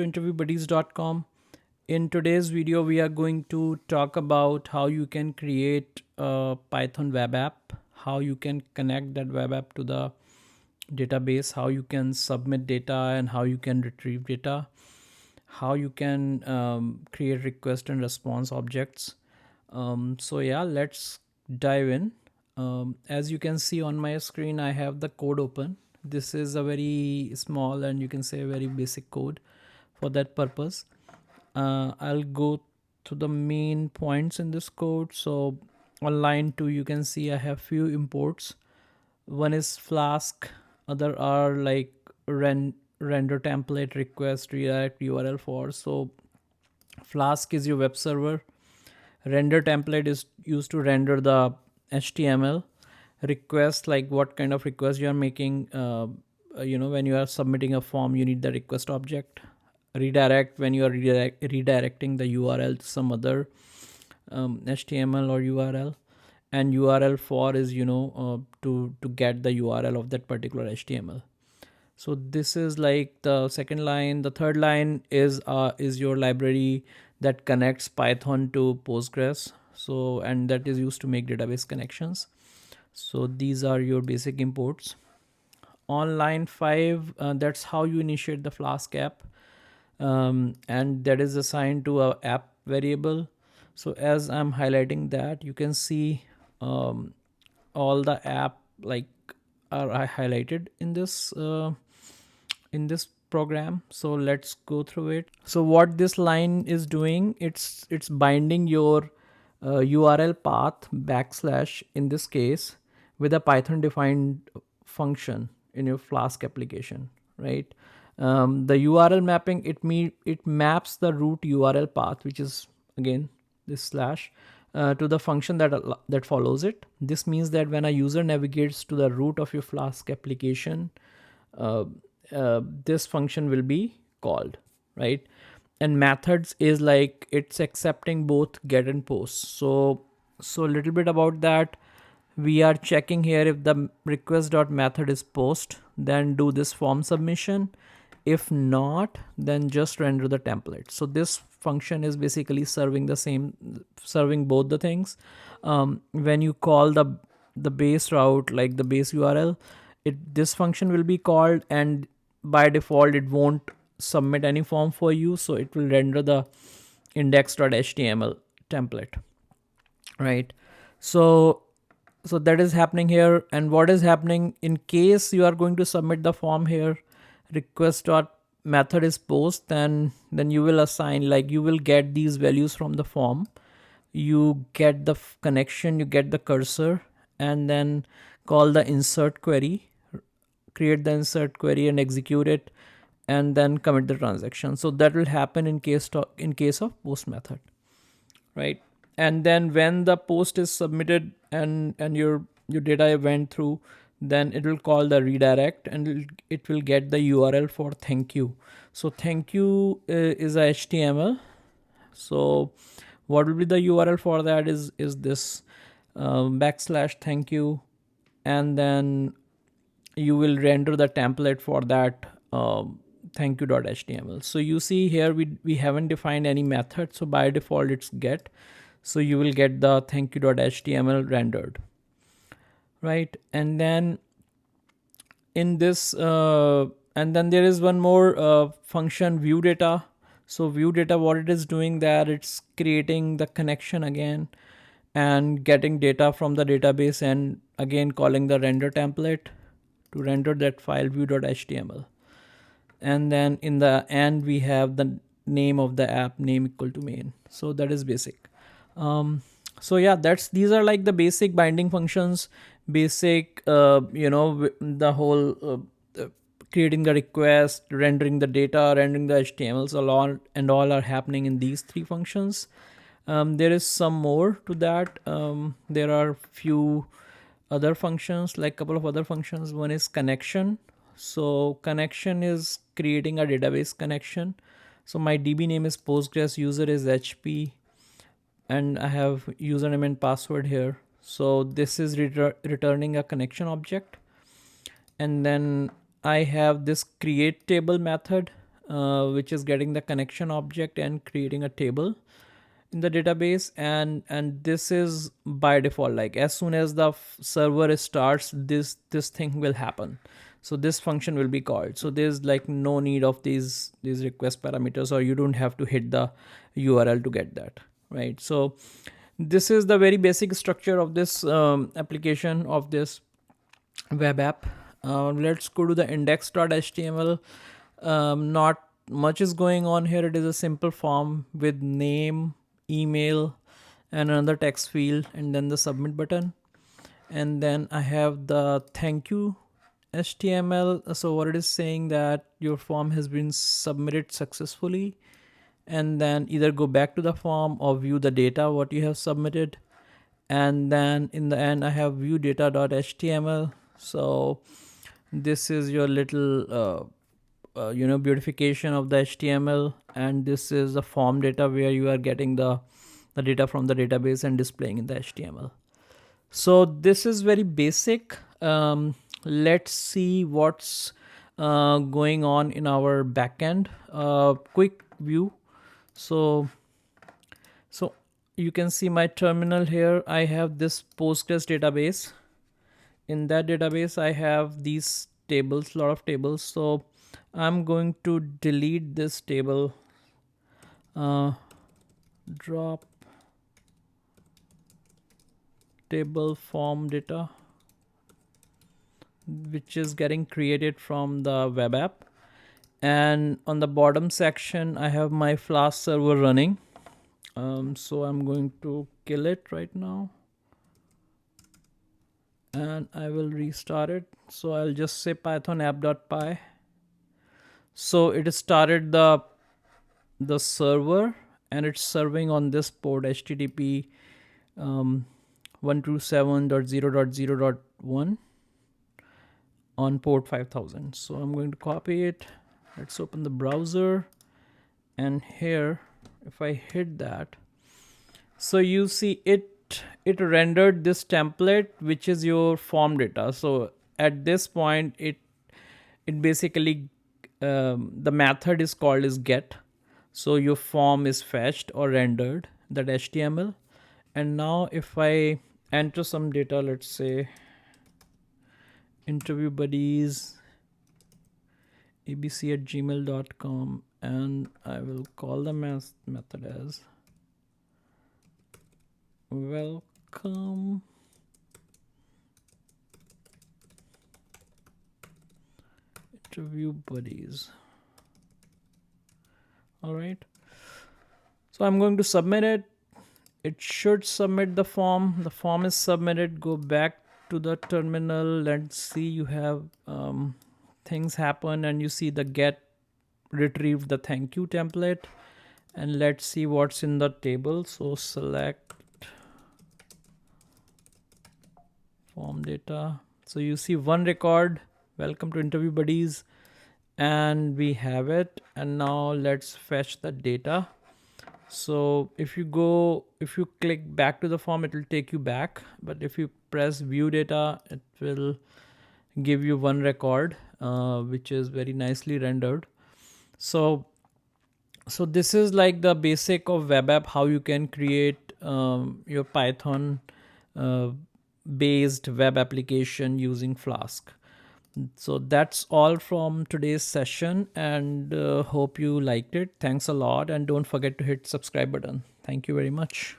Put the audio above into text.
interviewbuddies.com. In today's video, we are going to talk about how you can create a Python web app, how you can connect that web app to the database, how you can submit data and how you can retrieve data, how you can create request and response objects. So yeah, let's dive in. As you can see on my screen, I have the code open. This is a very small and you can say very basic code. For that purpose, I'll go to the main points in this code. So on line 2, you can see I have few imports. One is Flask, other are like render template, request, redirect, URL for. So Flask is your web server. Render template is used to render the HTML. Request, like what kind of request you are making. When you are submitting a form, you need the request object. Redirect, when you are redirecting the URL to some other HTML or URL. And URL for is to get the URL of that particular HTML. So this is like the second line. The third line is your library that connects Python to Postgres. So, and that is used to make database connections. So these are your basic imports. On line 5, that's how you initiate the Flask app, and that is assigned to a app variable. So as I'm highlighting that, you can see all the app like are highlighted in this program. So let's go through it. So what this line is doing, it's binding your URL path backslash in this case with a Python defined function in your Flask application, right? The URL mapping, it maps the root URL path, which is again this slash, to the function that follows it. This means that when a user navigates to the root of your Flask application, this function will be called, right? And methods is like it's accepting both get and post. So a little bit about that. We are checking here if the request.method is post, then do this form submission. If not, then just render the template. So this function is basically serving both the things. When you call the base route, like the base URL, this function will be called, and by default it won't submit any form for you, so it will render the index.html template, right? So that is happening here. And what is happening in case you are going to submit the form here, request.method is post, then you will assign, like you will get these values from the form. You get the connection, you get the cursor, and then call the insert query, create the insert query and execute it, and then commit the transaction. So that will happen in case of post method, right? And then when the post is submitted and your data went through, then it will call the redirect and it will get the URL for thank you. So thank you is a HTML. So what will be the URL for that is this backslash thank you, and then you will render the template for that thank you.html. So you see here we haven't defined any method, so by default it's get. So you will get the thank you.html rendered, right? And then in this and then there is one more function, view data. So view data, what it is doing, that it's creating the connection again and getting data from the database, and again calling the render template to render that file view.html. And then in the end we have the name of the app, name equal to main. So that is basic. So yeah, these are like the basic binding functions, basic the whole creating the request, rendering the data, rendering the HTMLs, all are happening in these three functions. There is some more to that. There are few other functions, like couple of other functions. One is connection. So connection is creating a database connection. So my DB name is Postgres, user is HP, and I have username and password here. So this is returning a connection object. And then I have this create table method. which is getting the connection object and creating a table in the database. And this is by default, like as soon as the server starts, this thing will happen. So this function will be called. So there's like no need of these request parameters, or you don't have to hit the URL to get that, right? So this is the very basic structure of this application, of this web app. Let's go to the index.html. Not much is going on here. It is a simple form with name, email, and another text field, and then the submit button. And then I have the thank you HTML. So what it is saying, that your form has been submitted successfully, and then either go back to the form or view the data what you have submitted. And then in the end I have view data.html. So this is your little beautification of the HTML, and this is the form data where you are getting the data from the database and displaying in the HTML. So this is very basic. Let's see what's going on in our backend. Quick view. So you can see my terminal here. I have this Postgres database. In that database I have these tables, lot of tables. So I'm going to delete this table. Drop table form data, which is getting created from the web app. And on the bottom section I have my Flask server running. So I'm going to kill it right now, and I will restart it. So I'll just say python app.py. So it started the server, and it's serving on this port HTTP 127.0.0.1 on port 5000. So I'm going to copy it. Let's open the browser, and here if I hit that, so you see it rendered this template, which is your form data. So at this point it basically the method is called is get. So your form is fetched or rendered, that HTML. And now if I enter some data, let's say interview buddies abc@gmail.com, and I will call the method as welcome interview buddies. All right, so I'm going to submit it. It should submit the form. The form is submitted. Go back to the terminal. Let's see, you have things happen, and you see the get retrieved the thank you template. And let's see what's in the table. So select form data. So you see one record, welcome to interview buddies, and we have it. And now let's fetch the data. So if you click back to the form, it will take you back. But if you press view data, it will give you one record, which is very nicely rendered. So this is like the basic of web app, how you can create your Python based web application using Flask. So that's all from today's session, and hope you liked it. Thanks a lot, and don't forget to hit subscribe button. Thank you very much.